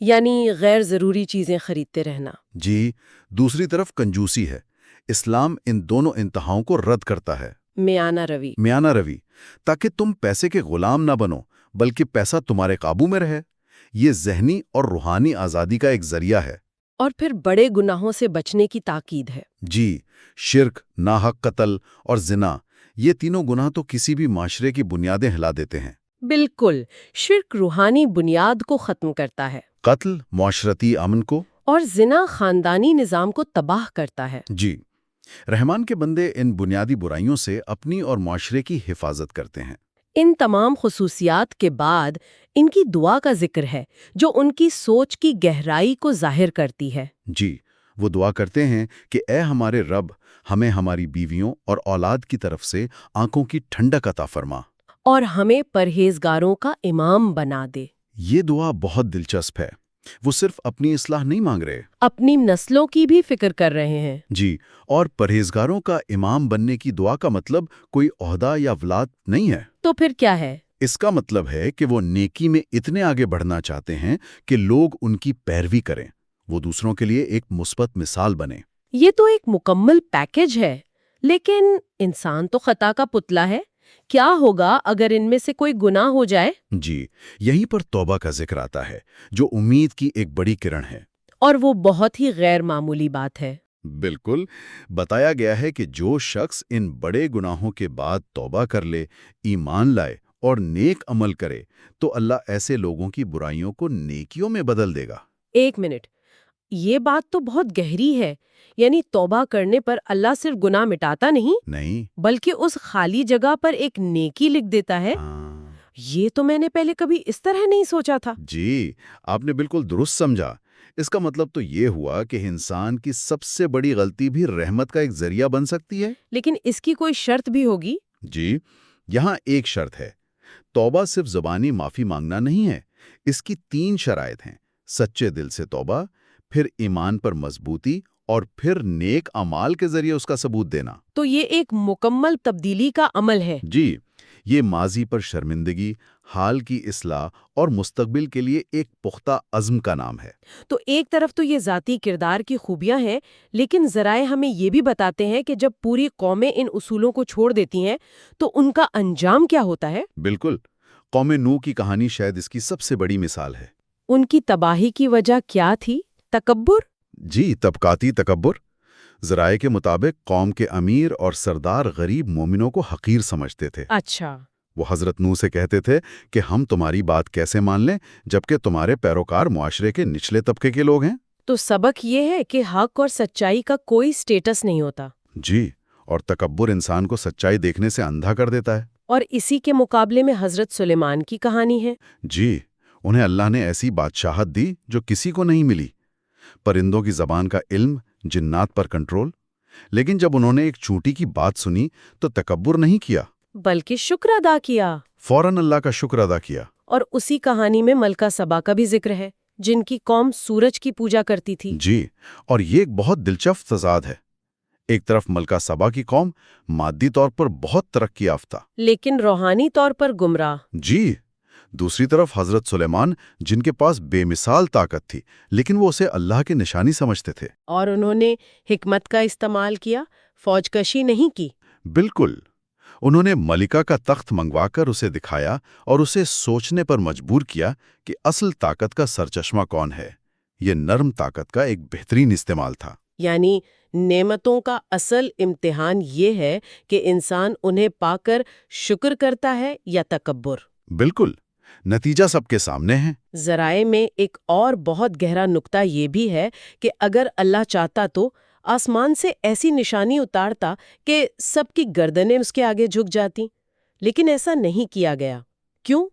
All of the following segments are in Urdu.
یعنی غیر ضروری چیزیں خریدتے رہنا۔ جی، دوسری طرف کنجوسی ہے۔ اسلام ان دونوں انتہاؤں کو رد کرتا ہے۔ میانہ روی، تاکہ تم پیسے کے غلام نہ بنو بلکہ پیسہ تمہارے قابو میں رہے۔ یہ ذہنی اور روحانی آزادی کا ایک ذریعہ ہے۔ اور پھر بڑے گناہوں سے بچنے کی تاکید ہے۔ جی، شرک، ناحق قتل اور زنا، یہ تینوں گناہ تو کسی بھی معاشرے کی بنیادیں ہلا دیتے ہیں۔ بالکل، شرک روحانی بنیاد کو ختم کرتا ہے، قتل معاشرتی امن کو، اور زنا خاندانی نظام کو تباہ کرتا ہے۔ جی، رحمان کے بندے ان بنیادی برائیوں سے اپنی اور معاشرے کی حفاظت کرتے ہیں۔ ان تمام خصوصیات کے بعد ان کی دعا کا ذکر ہے جو ان کی سوچ کی گہرائی کو ظاہر کرتی ہے۔ جی، وہ دعا کرتے ہیں کہ اے ہمارے رب، ہمیں ہماری بیویوں اور اولاد کی طرف سے آنکھوں کی ٹھنڈک عطا فرما، اور ہمیں پرہیزگاروں کا امام بنا دے۔ یہ دعا بہت دلچسپ ہے۔ وہ صرف اپنی اصلاح نہیں مانگ رہے، اپنی نسلوں کی بھی فکر کر رہے ہیں۔ جی، اور پرہیزگاروں کا امام بننے کی دعا کا مطلب کوئی عہدہ یا اولاد نہیں ہے۔ تو پھر کیا ہے؟ اس کا مطلب ہے کہ وہ نیکی میں اتنے آگے بڑھنا چاہتے ہیں کہ لوگ ان کی پیروی کریں، وہ دوسروں کے لیے ایک مثبت مثال بنے۔ یہ تو ایک مکمل پیکج ہے، لیکن انسان تو خطا کا پتلا ہے۔ کیا ہوگا اگر ان میں سے کوئی گناہ ہو جائے؟ جی، یہیں پر توبہ کا ذکر آتا ہے، جو امید کی ایک بڑی کرن ہے۔ اور وہ بہت ہی غیر معمولی بات ہے۔ بالکل، بتایا گیا ہے کہ جو شخص ان بڑے گناہوں کے بعد توبہ کر لے، ایمان لائے اور نیک عمل کرے تو اللہ ایسے لوگوں کی برائیوں کو نیکیوں میں بدل دے گا۔ ایک منٹ، یہ بات تو بہت گہری ہے۔ یعنی توبہ کرنے پر اللہ صرف گناہ مٹاتا نہیں بلکہ اس خالی جگہ پر ایک نیکی لکھ دیتا ہے۔ یہ تو میں نے پہلے کبھی اس طرح نہیں سوچا تھا۔ جی، آپ نے بالکل درست سمجھا۔ اس کا مطلب تو یہ ہوا کہ انسان کی سب سے بڑی غلطی بھی رحمت کا ایک ذریعہ بن سکتی ہے۔ لیکن اس کی کوئی شرط بھی ہوگی؟ جی، یہاں ایک شرط ہے۔ توبہ صرف زبانی معافی مانگنا نہیں ہے، اس کی 3 شرائط ہیں: سچے دل سے توبہ، پھر ایمان پر مضبوطی، اور پھر نیک اعمال کے ذریعے اس کا ثبوت دینا۔ تو یہ ایک مکمل تبدیلی کا عمل ہے۔ جی، یہ ماضی پر شرمندگی، حال کی اصلاح اور مستقبل کے لیے ایک پختہ عزم کا نام ہے۔ تو ایک طرف تو یہ ذاتی کردار کی خوبیاں ہیں، لیکن ذرائع ہمیں یہ بھی بتاتے ہیں کہ جب پوری قومیں ان اصولوں کو چھوڑ دیتی ہیں تو ان کا انجام کیا ہوتا ہے؟ بالکل، قوم نوح کی کہانی شاید اس کی سب سے بڑی مثال ہے۔ ان کی تباہی کی وجہ کیا تھی؟ تکبر؟ جی، طبقاتی تکبر۔ ذرائع کے مطابق قوم کے امیر اور سردار غریب مومنوں کو حقیر سمجھتے تھے۔ اچھا۔ وہ حضرت نوح سے کہتے تھے کہ ہم تمہاری بات کیسے مان لیں جبکہ تمہارے پیروکار معاشرے کے نچلے طبقے کے لوگ ہیں۔ تو سبق یہ ہے کہ حق اور سچائی کا کوئی سٹیٹس نہیں ہوتا۔ جی، اور تکبر انسان کو سچائی دیکھنے سے اندھا کر دیتا ہے۔ اور اسی کے مقابلے میں حضرت سلیمان کی کہانی ہے۔ جی، انہیں اللہ نے ایسی بادشاہت دی جو کسی کو نہیں ملی، پرندوں کی زبان کا علم، جنات پر کنٹرول۔ لیکن جب انہوں نے ایک چونٹی کی بات سنی تو تکبر نہیں کیا، بلکہ شکر ادا کیا۔ فوراً اللہ کا شکر ادا کیا۔ اور اسی کہانی میں ملکہ سبا کا بھی ذکر ہے، جن کی قوم سورج کی پوجا کرتی تھی۔ جی، اور یہ ایک بہت دلچسپ تضاد ہے۔ ایک طرف ملکہ سبا کی قوم مادی طور پر بہت ترقی یافتہ، لیکن روحانی طور پر گمراہ۔ جی، دوسری طرف حضرت سلیمان جن کے پاس بے مثال طاقت تھی لیکن وہ اسے اللہ کی نشانی سمجھتے تھے۔ اور انہوں نے حکمت کا استعمال کیا، فوج کشی نہیں کی۔ بالکل، انہوں نے ملکہ کا تخت منگوا کر اسے دکھایا اور اسے سوچنے پر مجبور کیا کہ اصل طاقت کا سرچشمہ کون ہے۔ یہ نرم طاقت کا ایک بہترین استعمال تھا۔ یعنی نعمتوں کا اصل امتحان یہ ہے کہ انسان انہیں پا کر شکر کرتا ہے یا تکبر۔ بالکل، نتیجہ سب کے سامنے ہے۔ ذرائع میں ایک اور بہت گہرا نکتہ یہ بھی ہے کہ اگر اللہ چاہتا تو آسمان سے ایسی نشانی اتارتا کہ سب کی گردنیں اس کے آگے جھک جاتی، لیکن ایسا نہیں کیا گیا۔ کیوں؟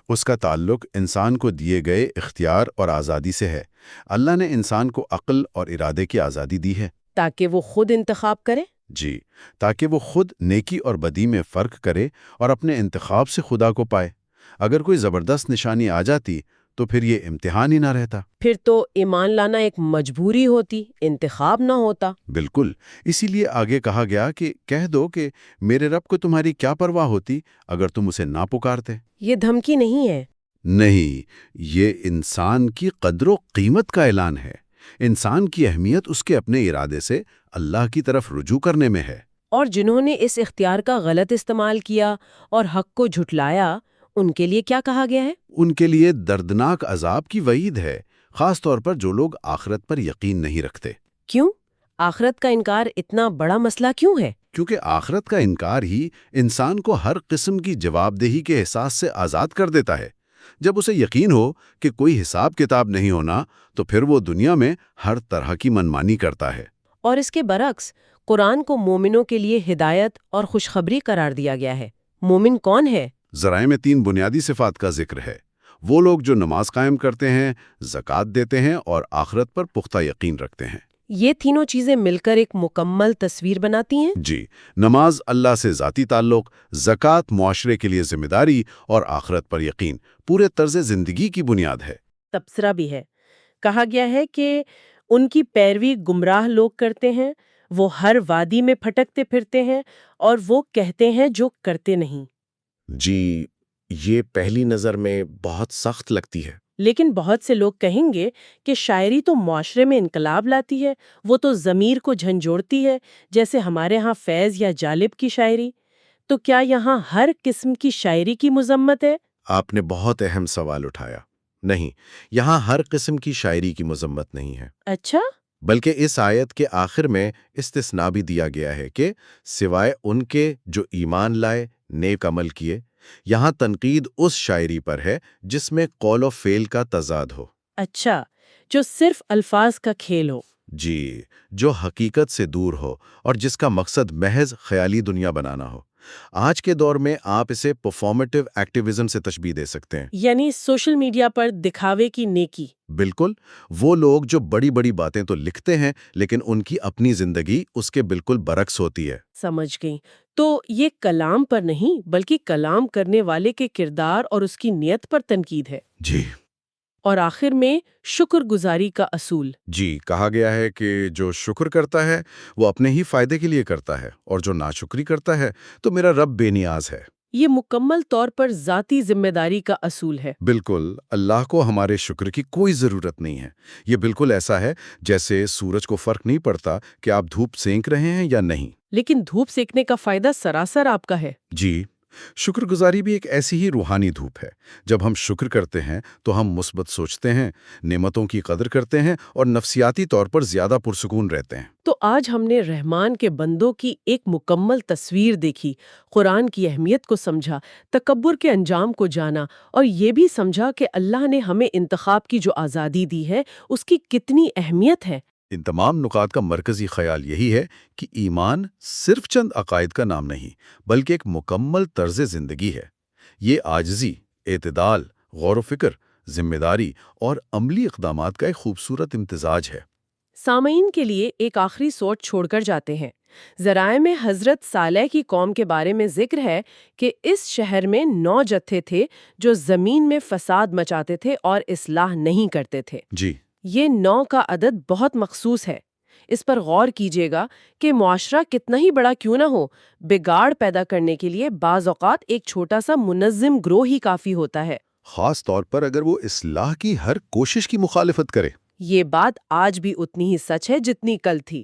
اس کا تعلق انسان کو دیے گئے اختیار اور آزادی سے ہے۔ اللہ نے انسان کو عقل اور ارادے کی آزادی دی ہے تاکہ وہ خود انتخاب کرے۔ جی، تاکہ وہ خود نیکی اور بدی میں فرق کرے اور اپنے انتخاب سے خدا کو پائے۔ اگر کوئی زبردست نشانی آ جاتی تو پھر یہ امتحان ہی نہ رہتا۔ پھر تو ایمان لانا ایک مجبوری ہوتی، انتخاب نہ ہوتا۔ بالکل، اسی لیے آگے کہا گیا کہ کہہ دو کہ میرے رب کو تمہاری کیا پرواہ ہوتی اگر تم اسے نہ پکارتے۔ یہ دھمکی نہیں ہے، نہیں، یہ انسان کی قدر و قیمت کا اعلان ہے۔ انسان کی اہمیت اس کے اپنے ارادے سے اللہ کی طرف رجوع کرنے میں ہے۔ اور جنہوں نے اس اختیار کا غلط استعمال کیا اور حق کو جھٹلایا، ان کے لیے کیا کہا گیا ہے؟ ان کے لیے دردناک عذاب کی وعید ہے، خاص طور پر جو لوگ آخرت پر یقین نہیں رکھتے۔ کیوں؟ آخرت کا انکار اتنا بڑا مسئلہ کیوں ہے؟ کیونکہ آخرت کا انکار ہی انسان کو ہر قسم کی جواب دہی کے احساس سے آزاد کر دیتا ہے۔ جب اسے یقین ہو کہ کوئی حساب کتاب نہیں ہونا، تو پھر وہ دنیا میں ہر طرح کی منمانی کرتا ہے۔ اور اس کے برعکس قرآن کو مومنوں کے لیے ہدایت اور خوشخبری قرار دیا گیا ہے۔ مومن کون ہے؟ ذرائع میں 3 بنیادی صفات کا ذکر ہے۔ وہ لوگ جو نماز قائم کرتے ہیں، زکوٰۃ دیتے ہیں اور آخرت پر پختہ یقین رکھتے ہیں۔ یہ تینوں چیزیں مل کر ایک مکمل تصویر بناتی ہیں۔ جی، نماز اللہ سے ذاتی تعلق، زکوٰۃ معاشرے کے لیے ذمہ داری اور آخرت پر یقین پورے طرز زندگی کی بنیاد ہے۔ تبصرہ بھی ہے، کہا گیا ہے کہ ان کی پیروی گمراہ لوگ کرتے ہیں، وہ ہر وادی میں پھٹکتے پھرتے ہیں اور وہ کہتے ہیں جو کرتے نہیں۔ جی، یہ پہلی نظر میں بہت سخت لگتی ہے۔ لیکن بہت سے لوگ کہیں گے کہ شاعری تو معاشرے میں انقلاب لاتی ہے، وہ تو ضمیر کو جھنجھوڑتی ہے، جیسے ہمارے ہاں فیض یا جالب کی شاعری۔ تو کیا یہاں ہر قسم کی شاعری کی مذمت ہے؟ آپ نے بہت اہم سوال اٹھایا۔ نہیں، یہاں ہر قسم کی شاعری کی مذمت نہیں ہے، اچھا، بلکہ اس آیت کے آخر میں استثناء بھی دیا گیا ہے کہ سوائے ان کے جو ایمان لائے، نیک عمل کیے۔ یہاں تنقید اس شاعری پر ہے جس میں قول و فعل کا تضاد ہو۔ اچھا، جو صرف الفاظ کا کھیل ہو۔ جی، جو حقیقت سے دور ہو اور جس کا مقصد محض خیالی دنیا بنانا ہو۔ آج کے دور میں آپ اسے پرفارمیٹو ایکٹیویزم سے تشبیہ دے سکتے ہیں۔ یعنی سوشل میڈیا پر دکھاوے کی نیکی۔ بالکل، وہ لوگ جو بڑی بڑی باتیں تو لکھتے ہیں لیکن ان کی اپنی زندگی اس کے بالکل برعکس ہوتی ہے۔ سمجھ گئی۔ تو یہ کلام پر نہیں بلکہ کلام کرنے والے کے کردار اور اس کی نیت پر تنقید ہے۔ جی اور آخر میں شکر گزاری کا اصول۔ جی، کہا گیا ہے کہ جو شکر کرتا ہے وہ اپنے ہی فائدے کے لیے کرتا ہے، اور جو ناشکری کرتا ہے تو میرا رب بے نیاز ہے۔ یہ مکمل طور پر ذاتی ذمہ داری کا اصول ہے۔ بالکل، اللہ کو ہمارے شکر کی کوئی ضرورت نہیں ہے۔ یہ بالکل ایسا ہے جیسے سورج کو فرق نہیں پڑتا کہ آپ دھوپ سینک رہے ہیں یا نہیں۔ لیکن دھوپ سیکنے کا فائدہ سراسر آپ کا ہے۔ جی، شکر گزاری بھی ایک ایسی ہی روحانی دھوپ ہے۔ جب ہم شکر کرتے ہیں تو ہم مثبت سوچتے ہیں، نعمتوں کی قدر کرتے ہیں اور نفسیاتی طور پر زیادہ پرسکون رہتے ہیں۔ تو آج ہم نے رحمان کے بندوں کی ایک مکمل تصویر دیکھی، قرآن کی اہمیت کو سمجھا، تکبر کے انجام کو جانا، اور یہ بھی سمجھا کہ اللہ نے ہمیں انتخاب کی جو آزادی دی ہے اس کی کتنی اہمیت ہے۔ ان تمام نکات کا مرکزی خیال یہی ہے کہ ایمان صرف چند عقائد کا نام نہیں، بلکہ ایک مکمل طرز زندگی ہے۔ یہ عاجزی، اعتدال، غور و فکر، ذمہ داری اور عملی اقدامات کا ایک خوبصورت امتزاج ہے۔ سامعین کے لیے ایک آخری سوچ چھوڑ کر جاتے ہیں۔ ذرائع میں حضرت صالح کی قوم کے بارے میں ذکر ہے کہ اس شہر میں 9 جتھے تھے جو زمین میں فساد مچاتے تھے اور اصلاح نہیں کرتے تھے۔ جی، یہ 9 کا عدد بہت مخصوص ہے۔ اس پر غور کیجیے گا کہ معاشرہ کتنا ہی بڑا کیوں نہ ہو، بگاڑ پیدا کرنے کے لیے بعض اوقات ایک چھوٹا سا منظم گروہ ہی کافی ہوتا ہے۔ خاص طور پر اگر وہ اصلاح کی ہر کوشش کی مخالفت کرے۔ یہ بات آج بھی اتنی ہی سچ ہے جتنی کل تھی۔